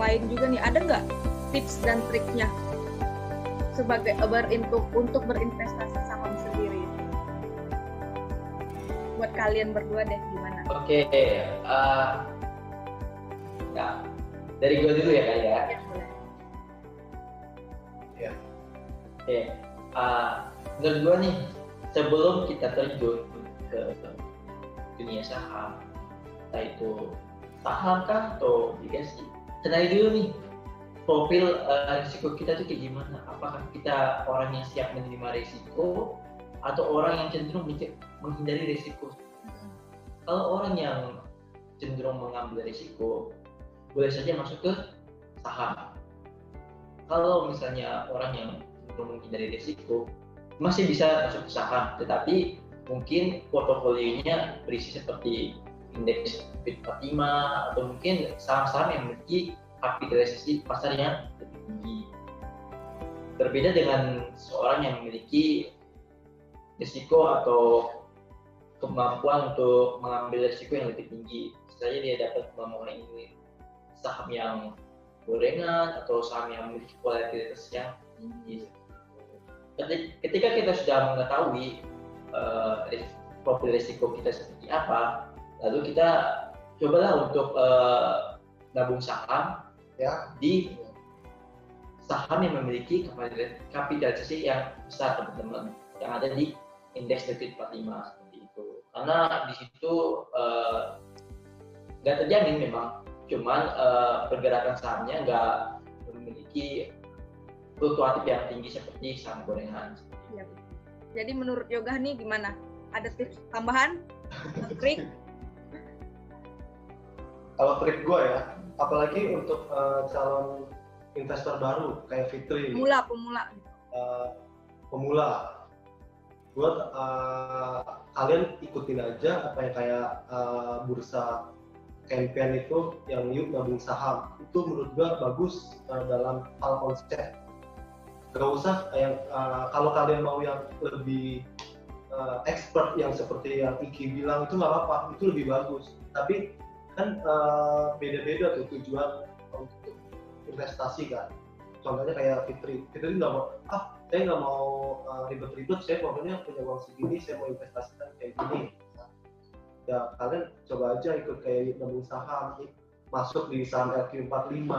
lain juga nih, ada nggak tips dan triknya sebagai untuk berinvestasi saham sendiri? Buat kalian berdua deh, gimana? Oke, ya, dari gue dulu ya kali ya. Ya, boleh. Ya. Oke, menurut gue nih, sebelum kita terjun ke dunia saham, entah itu saham kah atau obligasi, kenali dulu nih profil risiko kita tuh kayak gimana. Apakah kita orang yang siap menerima risiko atau orang yang cenderung menghindari risiko? Kalau orang yang cenderung mengambil risiko, boleh saja masuk ke saham. Kalau misalnya orang yang cenderung menghindari risiko, masih bisa masuk ke saham, tetapi mungkin portofolionya berisi seperti indeks FIT45 atau mungkin saham-saham yang memiliki kapitalisasi pasar yang lebih tinggi. Berbeda dengan seorang yang memiliki risiko atau kemampuan untuk mengambil risiko yang lebih tinggi. Misalnya dia dapat memilih saham yang gorengan atau saham yang memiliki volatilitas yang tinggi. Ketika kita sudah mengetahui profil risiko kita seperti apa, lalu kita cobalah untuk nabung saham ya di saham yang memiliki kapitalisasi yang besar, teman-teman, yang ada di indeks FIT45 seperti itu. Karena di situ nggak terjamin memang, cuman pergerakan sahamnya nggak memiliki fluktuatif yang tinggi seperti saham gorengan. Ya. Jadi menurut Yoga nih gimana? Ada tips tambahan? Trik? Kalau trik gue ya, apalagi untuk calon investor baru kayak Fitri, pemula, buat kalian ikutin aja apa yang kayak bursa campaign itu yang yuk nabung saham. Itu menurut gue bagus dalam hal konsep. Gak usah yang kalau kalian mau yang lebih expert yang seperti yang Iki bilang itu nggak apa-apa, itu lebih bagus. Tapi kan beda-beda tuh tujuan untuk investasi kan. Contohnya kayak Fitri nggak mau, saya nggak mau ribet-ribet, saya pokoknya punya uang segini, saya mau investasikan kayak gini. Ya kalian coba aja ikut kayak nabung saham, masuk di saham LQ45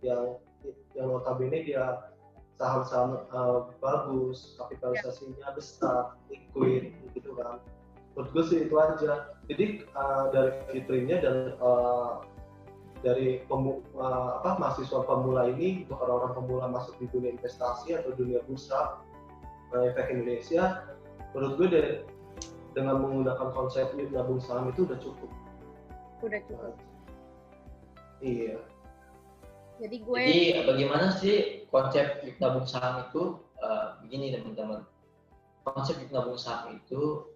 yang notabene dia saham-saham bagus, kapitalisasinya besar, liquid gitu kan. Menurut gue sih itu aja. Jadi dari Fitrinya dan dari mahasiswa pemula ini, untuk orang-orang pemula masuk di dunia investasi atau dunia bursa efek Indonesia, menurut gue dengan menggunakan konsep nabung saham itu udah cukup. Iya. Jadi bagaimana sih konsep nabung saham itu? Begini teman-teman, konsep nabung saham itu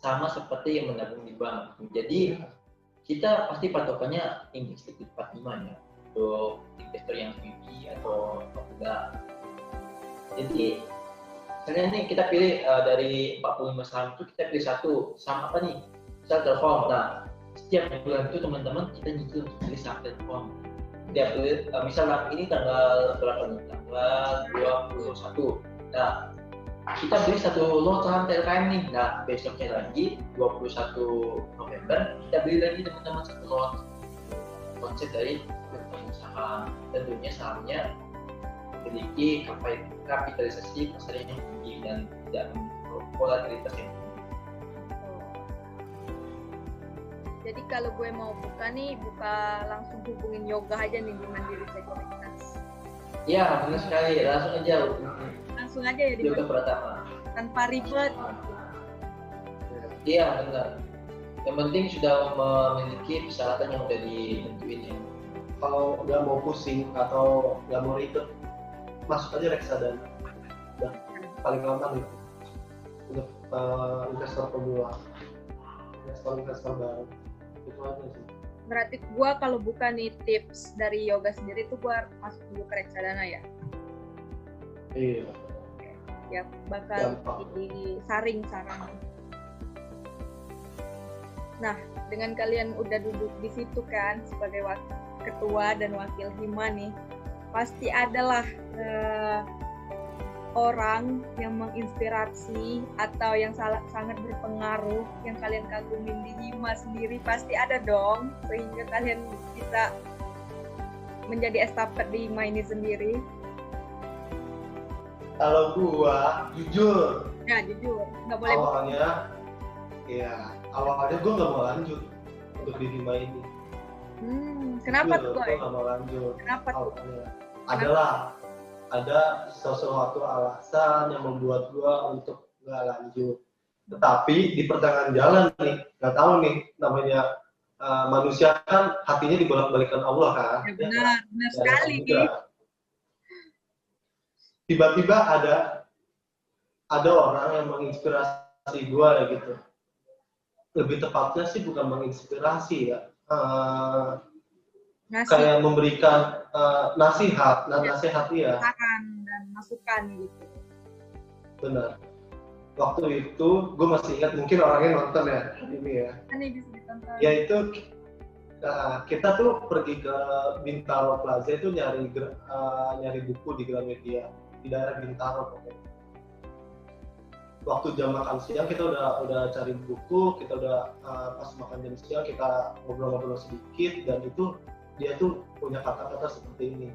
sama seperti yang menabung di bank. Jadi kita pasti patokannya indeks FIT45 ya, untuk investor yang tinggi atau enggak. Jadi misalnya nih kita pilih dari 45 saham itu kita pilih satu saham apa nih? Misal Telkom. Nah, setiap bulan itu teman-teman kita nyicil untuk pilih saham Telkom. Dia pilih misalnya ini tanggal berapa nih? Tanggal 21. Nah, kita beli satu lot saham TLKM nih. Nah, besoknya lagi 21 November kita beli lagi teman-teman satu lot. Konsep dari nabung saham, tentunya sahamnya memiliki kapitalisasi pasar yang tinggi dan tidak memiliki volatilitas yang tinggi. Jadi kalau gue mau buka langsung hubungin Yoga aja nih di Mandiri Sekuritas. Iya, benar sekali. Langsung aja ya di Yoga Pratama. Tanpa ribet. Iya, benar. Yang penting sudah memiliki persyaratan yang udah ditentuin ya. Kalau nggak mau pusing atau nggak mau ribet, masuk aja reksadana. Udah paling aman itu untuk investor pemula, investor baru. Itu aja sih. Berarti gua kalau buka nih tips dari Yoga sendiri tuh gua masuk dulu ke reksadana ya. Iya. Ya bakal disaring. Nah, dengan kalian udah duduk di situ kan sebagai ketua dan wakil hima nih, pasti adalah orang yang menginspirasi atau yang sangat berpengaruh yang kalian kagumin di hima sendiri, pasti ada dong, sehingga kalian bisa menjadi estafet di hima ini sendiri. Kalau gua jujur, Nah, jujur, nggak boleh awalnya gue nggak mau lanjut untuk di hima ini. Kenapa tuh, Gue nggak mau lanjut. Kenapa tuh? Ada sesuatu alasan yang membuat gue untuk nggak lanjut. Tetapi di pertengahan jalan nih, nggak tahu nih, namanya manusia kan hatinya dibolak-balikan Allah kan. Ya, benar sekali. Tiba-tiba ada orang yang menginspirasi gue gitu. Lebih tepatnya sih bukan menginspirasi ya, kayak memberikan nasihat ya. Saran dan masukan gitu. Benar. Waktu itu gue masih ingat, mungkin orangnya nonton ya ini ya. Ini bisa ditonton. Yaitu kita tuh pergi ke Bintaro Plaza itu nyari buku di Gramedia di daerah Bintaro pokoknya. Waktu jam makan siang kita udah cari buku, kita udah pas makan jam siang kita ngobrol-ngobrol sedikit, dan itu dia tuh punya kata-kata seperti ini.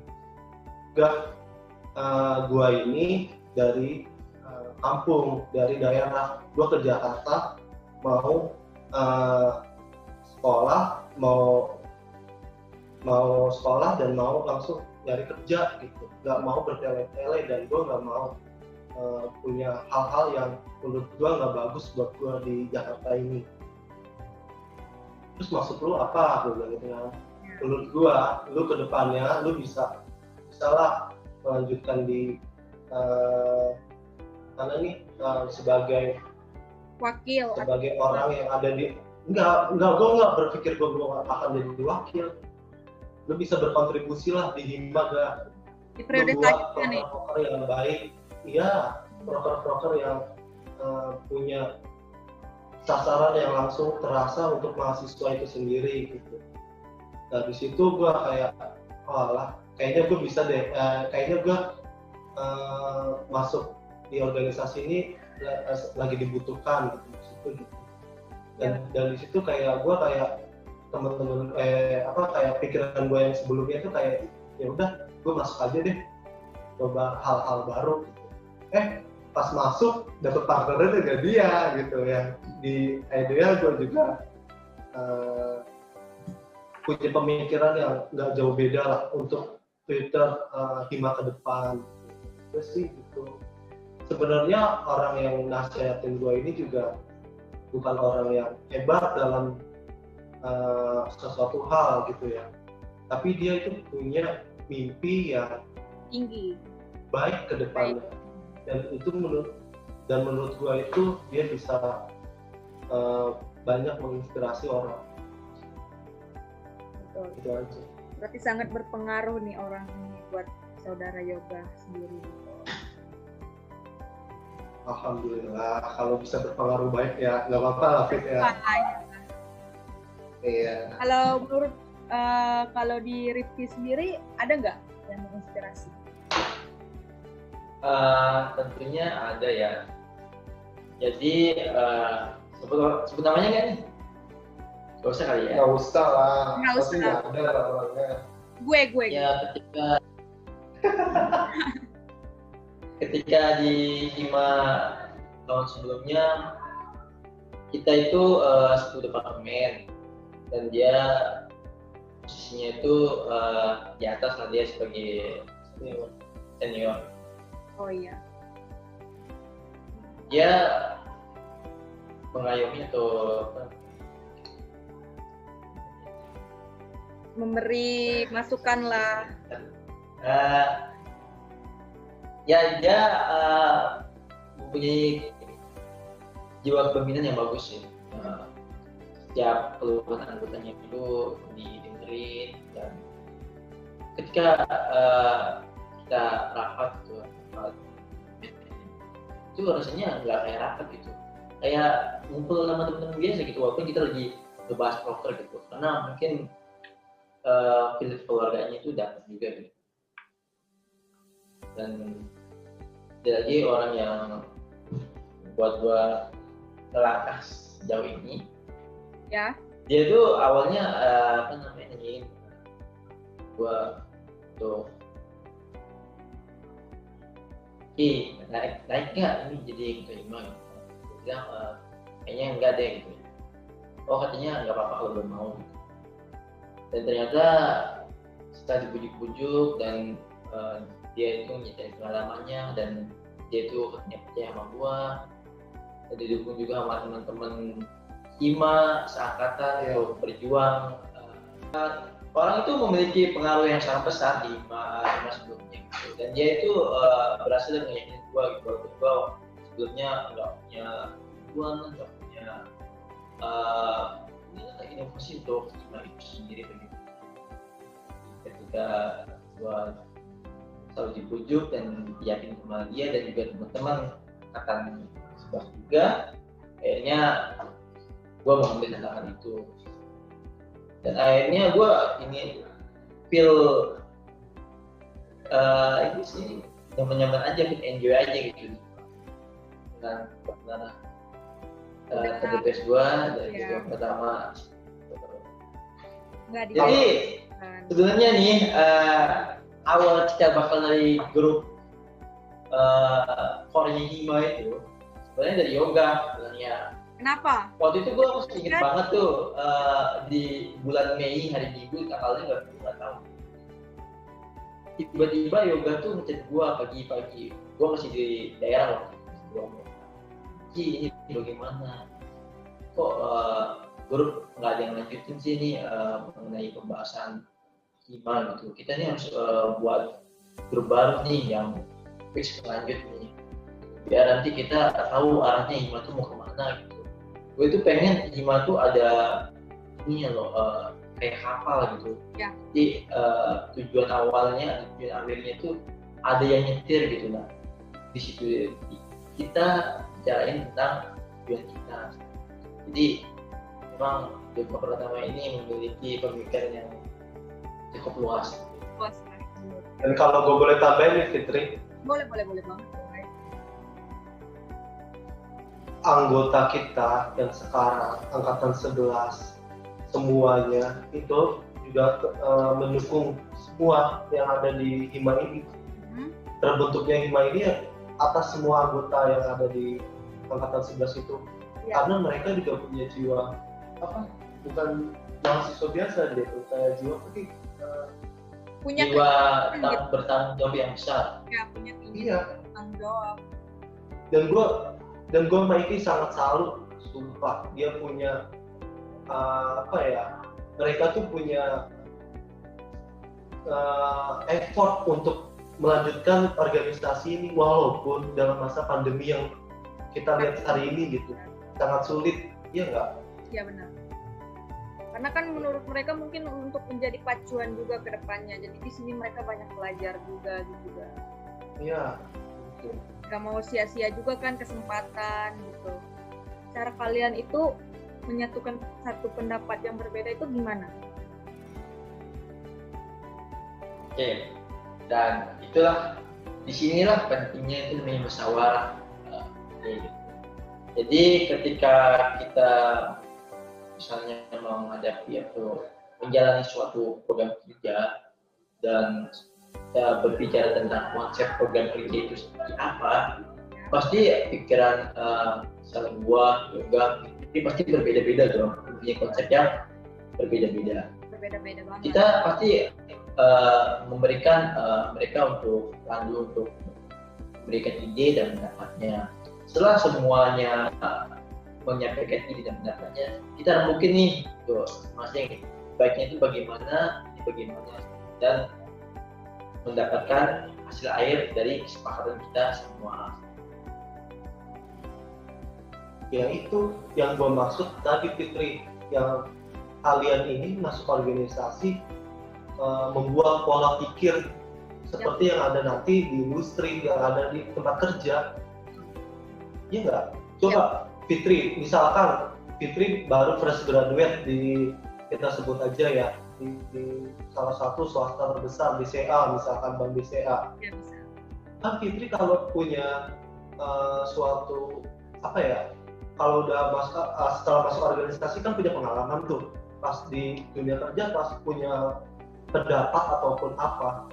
Gua ini dari kampung, dari daerah, gua ke Jakarta mau sekolah dan mau langsung nyari kerja gitu, nggak mau bertele-tele, dan gua nggak mau punya hal-hal yang menurut gue nggak bagus buat gue di Jakarta ini. Terus maksud lu apa? Gue bilang gitu kan. Menurut gue, lu ke depannya lu bisa lah melanjutkan di sebagai wakil, sebagai orang yang ada di gue nggak berpikir gue akan jadi wakil. Lu bisa berkontribusi lah di hima di periode selanjutnya nih. Proker yang baik. Iya, proker-proker yang punya sasaran yang langsung terasa untuk mahasiswa itu sendiri gitu. Nah di situ gue kayak, kayaknya gue bisa deh, kayaknya gue masuk di organisasi ini lagi dibutuhkan gitu, di situ gitu. Dan di situ kayak gue teman-teman kayak pikiran gue yang sebelumnya itu kayak ya udah gue masuk aja deh, coba hal-hal baru gitu. Pas masuk dapet partnernya juga dia gitu ya. Di ideal gue juga punya pemikiran yang nggak jauh beda lah untuk Twitter hima ke depan. Terus sih gitu. Sebenarnya orang yang nasihatin gue ini juga bukan orang yang hebat dalam sesuatu hal gitu ya. Tapi dia itu punya mimpi yang tinggi, baik ke depannya. Dan itu menurut gue itu dia bisa banyak menginspirasi orang. Betul. Itu aja. Berarti sangat berpengaruh nih orang ini buat saudara Yoga sendiri. Alhamdulillah, kalau bisa berpengaruh baik ya nggak apa-apa lah Fit ya. Iya. Kalau di Rifki sendiri ada nggak yang menginspirasi? Tentunya ada ya. Jadi sebut namanya nggak nih? Gak usah kali ya? Nggak usah lah. Nggak Pasti usah. nggak ada orangnya. Gue. Ya ketika di hima tahun sebelumnya kita itu satu departemen, dan dia posisinya itu di atas lah, dia sebagai senior. Oh iya. Dia mengayomi atau memberi masukan lah. Ya dia mempunyai jiwa kepemimpinan yang bagus sih. Setiap keluhan anggotanya itu didengerin, dan ketika kita rapat itu rasanya nggak kayak rapat gitu, kayak ngumpul sama teman-teman biasa gitu, walaupun kita lagi ngebahas proker gitu, karena mungkin feel keluarganya itu dapat juga gitu. Dan dia lagi orang yang buat gua melangkah sejauh ini. Ya. Dia tuh awalnya nanyain gua tuh, naik nggak ini jadi keterima gitu. Gua bilang kayaknya enggak deh gitu. Oh katanya nggak apa-apa kalau belum mau. Dan ternyata setelah dibujuk-bujuk dan dia itu nyeritain pengalamannya dan dia itu percaya sama gua, dan didukung juga sama teman-teman Hima seangkatan untuk berjuang. Orang itu memiliki pengaruh yang sangat besar di Hima sebelumnya gitu. Dan dia itu berhasil meyakinkan gua gitu, walaupun gua sebelumnya nggak punya tujuan, nggak punya inovasi untuk Hima itu sendiri begitu. Ketika gua selalu dibujuk dan yakin sama dia dan juga teman-teman akan sebuah juga, akhirnya gue mau ambil tantangan itu. Dan akhirnya gue ingin feel ini sih nyaman-nyaman aja, enjoy aja gitu dengan TDPS gue dan juga pertama. Jadi sebenarnya nih awal kita bakal dari grup core-nya Hima itu sebenarnya dari yoga sebenarnya. Kenapa? Waktu itu gue masih inget banget tuh di bulan Mei, hari Minggu, tanggalnya nggak tahu. Tiba-tiba yoga tuh ngechat gue pagi-pagi. Gue masih di daerah waktu itu. Ini bagaimana? Kok grup nggak ada yang lanjutin sih ini mengenai pembahasan Hima gitu. Kita nih harus buat grup baru nih yang fix lanjut nih. Biar nanti kita tahu arahnya Hima tuh mau kemana gitu. Gue tuh pengen Hima tuh ada ini loh, kayak kapal gitu. Ya. Jadi tujuan awalnya, tujuan akhirnya tuh ada yang nyetir gitu lah. Di situ kita bicarain tentang tujuan kita. Jadi memang yoga pertama ini memiliki pemikiran yang cukup luas. Dan kalau gue boleh tambahin nih Fitri, boleh banget. Anggota kita yang sekarang angkatan 11 semuanya itu juga mendukung semua yang ada di Hima ini. Terbentuknya Hima ini atas semua anggota yang ada di angkatan 11 itu. Ya. Karena mereka juga punya jiwa bukan mahasiswa biasa dia tuh, kayak jiwa punya jiwa bertanggung jawab yang besar. Ya, punya tanggung jawab. Dan gue Mikey sangat salut, sumpah. Dia punya mereka tuh punya effort untuk melanjutkan organisasi ini walaupun dalam masa pandemi yang kita lihat hari ini gitu sangat sulit, iya nggak? Iya benar. Karena kan menurut mereka mungkin untuk menjadi pacuan juga ke depannya. Jadi di sini mereka banyak belajar juga gitu kan. Iya. Betul. Gak mau sia-sia juga kan kesempatan gitu. Cara kalian itu menyatukan satu pendapat yang berbeda itu gimana? Oke. Dan itulah disinilah pentingnya itu namanya musyawarah. Jadi ketika kita misalnya mau menghadapi atau menjalani suatu program kerja dan kita berbicara tentang konsep program kerja itu seperti apa, pasti pikiran misalnya gua, yoga, ini pasti berbeda-beda dong, punya konsep yang berbeda-beda. Berbeda-beda banget. Kita pasti memberikan mereka untuk memberikan ide dan pendapatnya. Setelah semuanya menyampaikan ide dan pendapatnya, kita mungkin nih tuh masing baiknya itu bagaimana dan mendapatkan hasil akhir dari kesepakatan kita semua. Ya itu yang gue maksud tadi Fitri, yang kalian ini masuk organisasi membuat pola pikir seperti yang ada nanti di industri, yang ada di tempat kerja. Iya nggak? Coba Fitri, misalkan Fitri baru fresh graduate di, kita sebut aja ya, di salah satu swasta terbesar di CA, misalkan Bank BCA. Ya, bisa. Kan Fitri kalau punya suatu apa ya, kalau udah setelah masuk organisasi kan punya pengalaman tuh, pas di dunia kerja pas punya pendapat ataupun apa,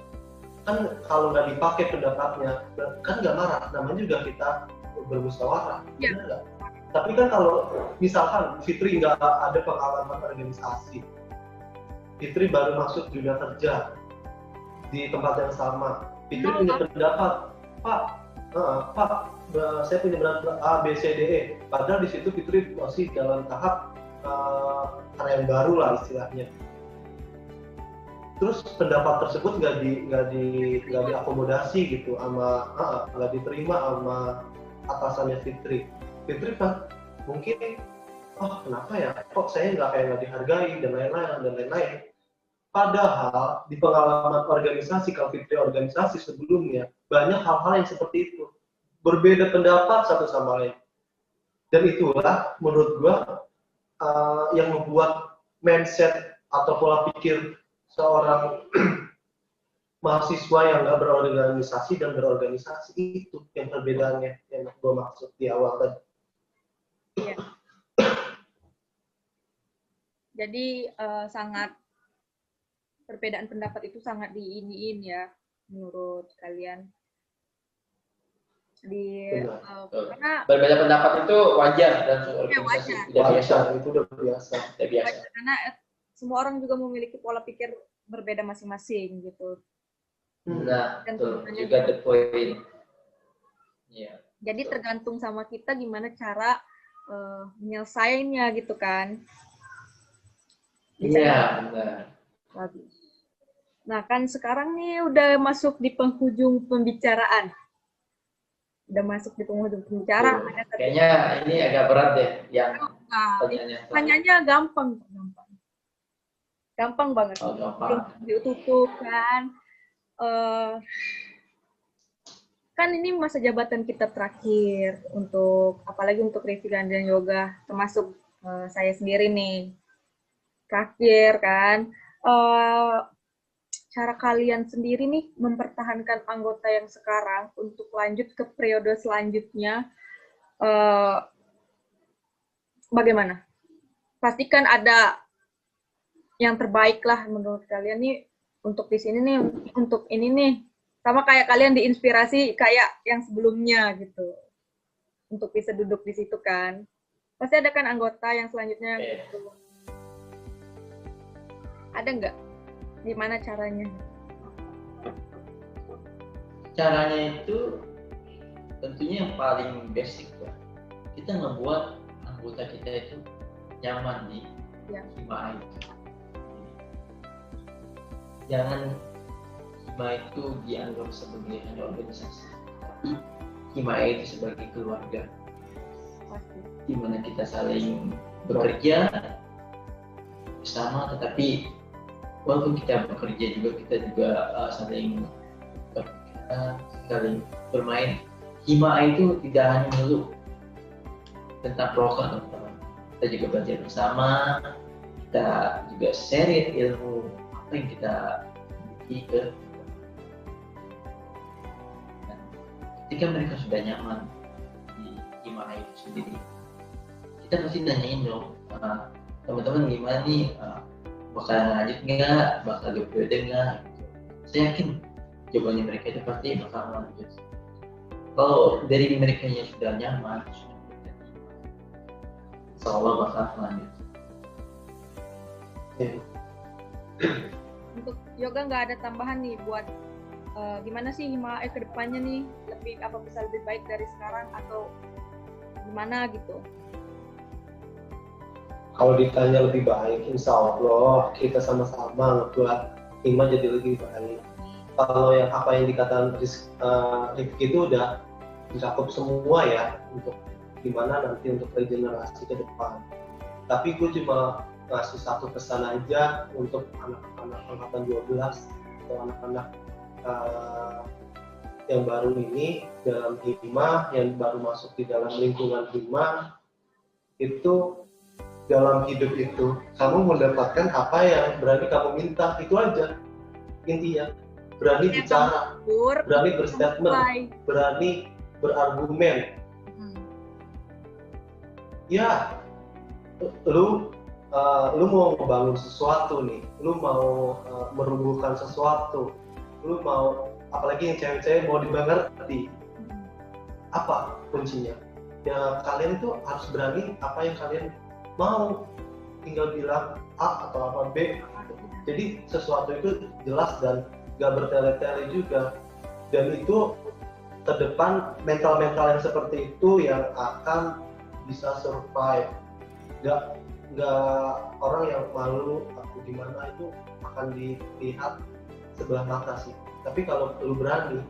kan kalau nggak dipakai pendapatnya kan nggak marah, namanya juga kita bermusyawarah, Ya. benar nggak? Tapi kan kalau misalkan Fitri nggak ada pengalaman organisasi, Fitri baru masuk dunia kerja di tempat yang sama, Fitri punya pendapat, Pak, saya punya pendapat A, B, C, D, E. Padahal di situ Fitri masih dalam tahap karyawan baru lah istilahnya. Terus pendapat tersebut nggak diakomodasi gitu sama nggak diterima sama atasannya Fitri. Fitri kan mungkin kenapa ya, kok saya nggak dihargai dan lain-lain. Padahal di pengalaman organisasi, kalau Fitri organisasi sebelumnya banyak hal-hal yang seperti itu, berbeda pendapat satu sama lain, dan itulah menurut gua yang membuat mindset atau pola pikir seorang mahasiswa yang nggak berorganisasi dan berorganisasi, itu yang perbedaannya yang gua maksud di awal tadi. Iya. Jadi sangat perbedaan pendapat itu sangat diiniin ya menurut kalian. Karena berbeda pendapat itu wajar dan wajar. Tidak biasa. Itu udah biasa. Wajar, karena semua orang juga memiliki pola pikir berbeda masing-masing gitu. Nah, betul juga the point. Yeah. Jadi tergantung sama kita gimana cara menyelesaikannya gitu kan. Iya, benar. Bagus. Nah, kan sekarang nih udah masuk di penghujung pembicaraan. Kayaknya ini agak berat deh yang pertanyaannya gampang. Gampang banget. Gampang. Ditutup kan. Kan ini masa jabatan kita terakhir apalagi untuk Riffigan dan Yoga, termasuk saya sendiri nih. Terakhir kan. Cara kalian sendiri nih mempertahankan anggota yang sekarang untuk lanjut ke periode selanjutnya, bagaimana? Pastikan ada yang terbaik lah menurut kalian nih untuk di sini nih, untuk ini nih, sama kayak kalian diinspirasi kayak yang sebelumnya gitu, untuk bisa duduk di situ kan. Pasti ada kan anggota yang selanjutnya gitu. Ada nggak? Gimana caranya? Caranya itu tentunya yang paling basic ya. Kita ngebuat anggota kita itu nyaman di Hima itu. Jangan Hima itu dianggap sebagai hanya organisasi, tapi Hima itu sebagai keluarga. Di mana kita saling bekerja bersama, tetapi walaupun kita bekerja juga, kita juga saling bermain. Hima itu tidak hanya melulu tentang proker, teman-teman. Kita juga belajar bersama, kita juga share ilmu apa yang kita miliki ke teman-teman. Ketika mereka sudah nyaman di Hima itu sendiri, kita pasti nanyain dong, teman-teman gimana nih, bakal lanjut nggak, bakal periode nggak? Saya yakin jawabannya mereka itu pasti bakal lanjut. Kalau dari mereka yang sudah nyaman, sudah berhenti, insya Allah bakal lanjut. Untuk Yoga nggak ada tambahan nih buat gimana sih Hima ke depannya nih, bisa lebih baik dari sekarang atau gimana gitu? Kalau ditanya lebih baik, insya Allah kita sama-sama ngebuat Hima jadi lebih baik. Kalau yang apa yang dikatakan Rifki itu udah mencakup semua ya, untuk gimana nanti untuk regenerasi ke depan. Tapi gue cuma ngasih satu pesan aja untuk anak-anak angkatan 12 atau anak-anak yang baru ini dalam Hima, yang baru masuk di dalam lingkungan Hima, itu dalam hidup itu kamu mendapatkan apa yang berani kamu minta, itu aja intinya. Berani bicara, berani berstatement, berani berargumen. Ya, lu mau membangun sesuatu nih, lu mau merubuhkan sesuatu, lu mau, apalagi yang cewek-cewek mau dimengerti, apa kuncinya? Ya kalian tuh harus berani apa yang kalian mau, tinggal bilang A atau apa B. Jadi sesuatu itu jelas dan gak bertele-tele juga, dan itu ke depan mental-mental yang seperti itu yang akan bisa survive. Gak orang yang malu aku gimana itu akan dilihat sebelah mata sih. Tapi kalau lu berani,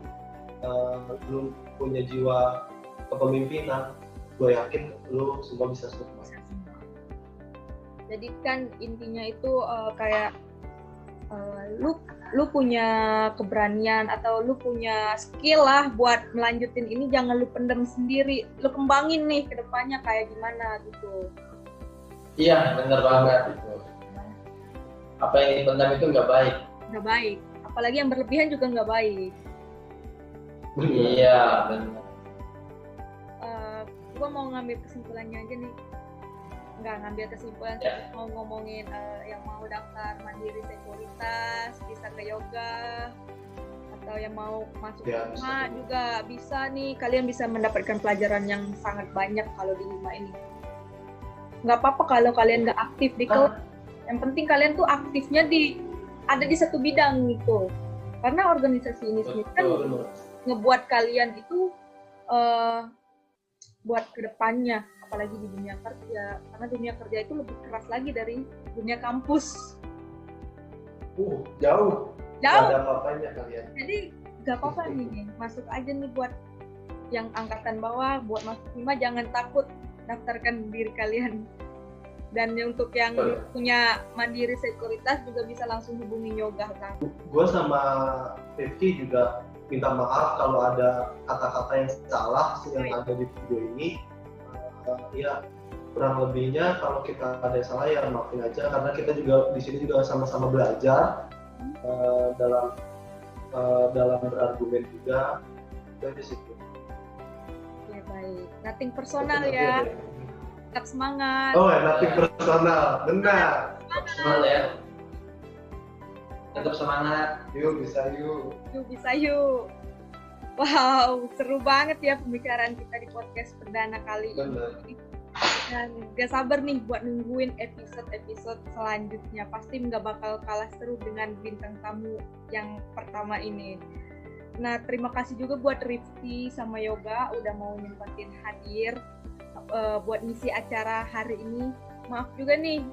lu punya jiwa kepemimpinan, gue yakin lu semua bisa survive. Jadi kan intinya itu kayak lu punya keberanian atau lu punya skill lah buat melanjutin ini, jangan lu pendem sendiri, lu kembangin nih ke depannya kayak gimana gitu. Iya, bener banget itu. Apa yang dipendam itu nggak baik. Nggak baik, apalagi yang berlebihan juga nggak baik. Iya, benar. Gua mau ngambil kesimpulannya aja nih. Nggak ngambil kesimpulan, mau ngomongin yang mau daftar mandiri sekuritas, bisa ke yoga, atau yang mau masuk HIMA juga bisa nih. Kalian bisa mendapatkan pelajaran yang sangat banyak kalau di HIMA ini. Nggak apa-apa kalau kalian nggak aktif di kelas. Yang penting kalian tuh aktifnya ada di satu bidang gitu. Karena organisasi ini sendiri kan ngebuat kalian itu buat kedepannya, apalagi di dunia kerja. Karena dunia kerja itu lebih keras lagi dari dunia kampus. Jauh. Gak ada apa-apanya kalian. Jadi gak apa-apa nih, masuk aja nih buat yang angkatan bawah, buat masuk HIMA jangan takut, daftarkan diri kalian. Dan untuk yang punya mandiri sekuritas juga bisa langsung hubungi yoga kan. Gue sama Rifki juga minta maaf kalau ada kata-kata yang salah yang ada di video ini. Ya kurang lebihnya kalau kita ada yang salah ya maafin aja, karena kita juga di sini juga sama-sama belajar dalam berargumen juga. Dari situ. Ya baik, nothing personal ya. Tetap semangat. Nothing personal, benar. Semangat ya. Tetap semangat. Yuk bisa yuk. Yuk bisa yuk. Wow, seru banget ya pembicaraan kita di podcast perdana kali ini. Dan gak sabar nih buat nungguin episode-episode selanjutnya. Pasti nggak bakal kalah seru dengan bintang tamu yang pertama ini. Nah, terima kasih juga buat Rifki sama Yoga udah mau nyempatin hadir buat ngisi acara hari ini. Maaf juga nih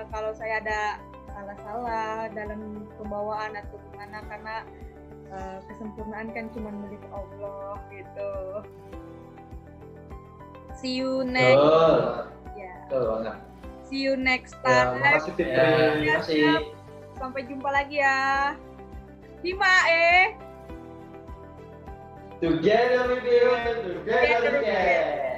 kalau saya ada salah-salah dalam pembawaan atau gimana, karena kesempurnaan kan cuma milik Allah gitu. See you next. See you next time. Terima kasih. Sampai jumpa lagi ya. HIMA Together we build, together we can.